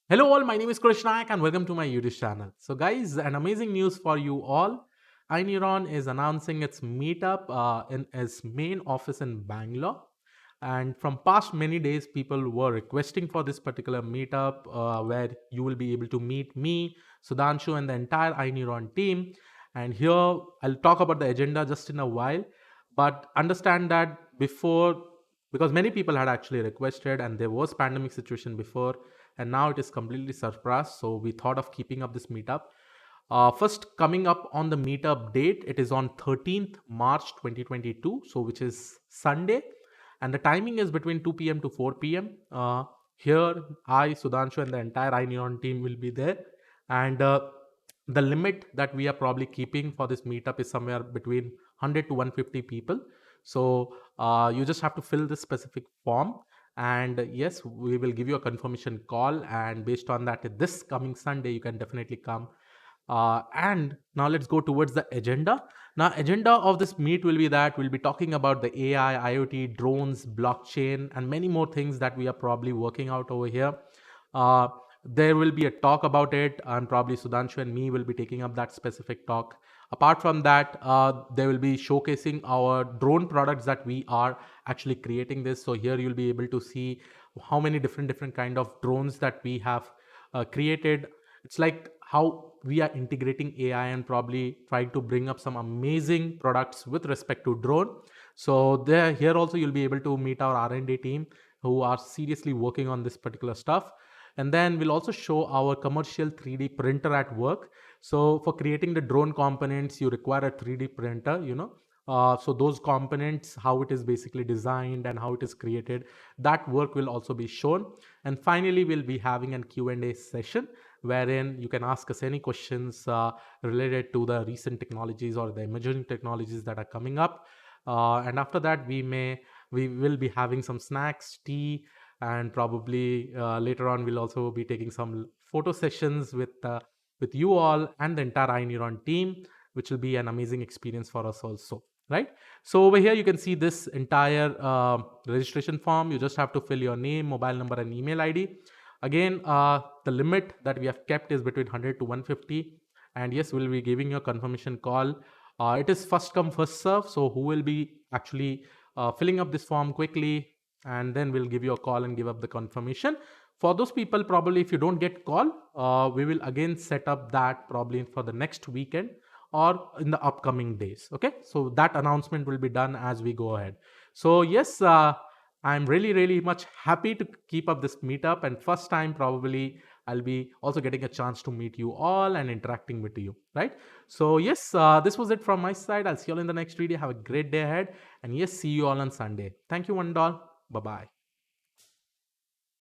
Hello all, my name is Krish and welcome to my YouTube channel. So guys, an amazing news for you all. iNeuron is announcing its meetup in its main office in Bangalore. And from past many days, people were requesting for this particular meetup where you will be able to meet me, Sudhanshu and the entire iNeuron team. And here I'll talk about the agenda just in a while. But understand that before, because many people had actually requested and there was pandemic situation before, and now it is completely surpassed, so we thought of keeping up this meetup. First, coming up on the meetup date, it is on 13th March 2022, so which is Sunday, and the timing is between 2 p.m. to 4 p.m. Here I, Sudhanshu, and the entire iNeon team will be there, and the limit that we are probably keeping for this meetup is somewhere between 100 to 150 people. So you just have to fill this specific form, and yes, we will give you a confirmation call, and based on that, this coming Sunday you can definitely come. And now let's go towards the agenda. Now, agenda of this meet will be that we'll be talking about the AI, IoT, drones, blockchain, and many more things that we are probably working out over here. uh, there will be a talk about it, and probably Sudhanshu and me will be taking up that specific talk. Apart from that, they will be showcasing our drone products that we are actually creating this. So here you'll be able to see how many different kind of drones that we have created. It's like how we are integrating AI and probably trying to bring up some amazing products with respect to drone. So there, here also you'll be able to meet our R&D team who are seriously working on this particular stuff. And then we'll also show our commercial 3D printer at work. So for creating the drone components, you require a 3D printer, so those components, how it is basically designed and how it is created, that work will also be shown. And finally, we'll be having an Q&A session wherein you can ask us any questions related to the recent technologies or the emerging technologies that are coming up. And after that, we will be having some snacks, tea, and probably later on we'll also be taking some photo sessions with you all and the entire iNeuron team, which will be an amazing experience for us also, right? So over here you can see this entire registration form. You just have to fill your name, mobile number, and email ID. Again, the limit that we have kept is between 100 to 150. And yes, we'll be giving you a confirmation call. It is first come first serve, so who will be actually filling up this form quickly, and then we'll give you a call and give up the confirmation. For those people, probably if you don't get call, we will again set up that probably for the next weekend or in the upcoming days. Okay, so that announcement will be done as we go ahead. So yes, I'm really much happy to keep up this meetup, and first time probably I'll be also getting a chance to meet you all and interacting with you, right? So yes, this was it from my side. I'll see you all in the next video. Have a great day ahead, and yes, see you all on Sunday. Thank you, one doll. Bye bye.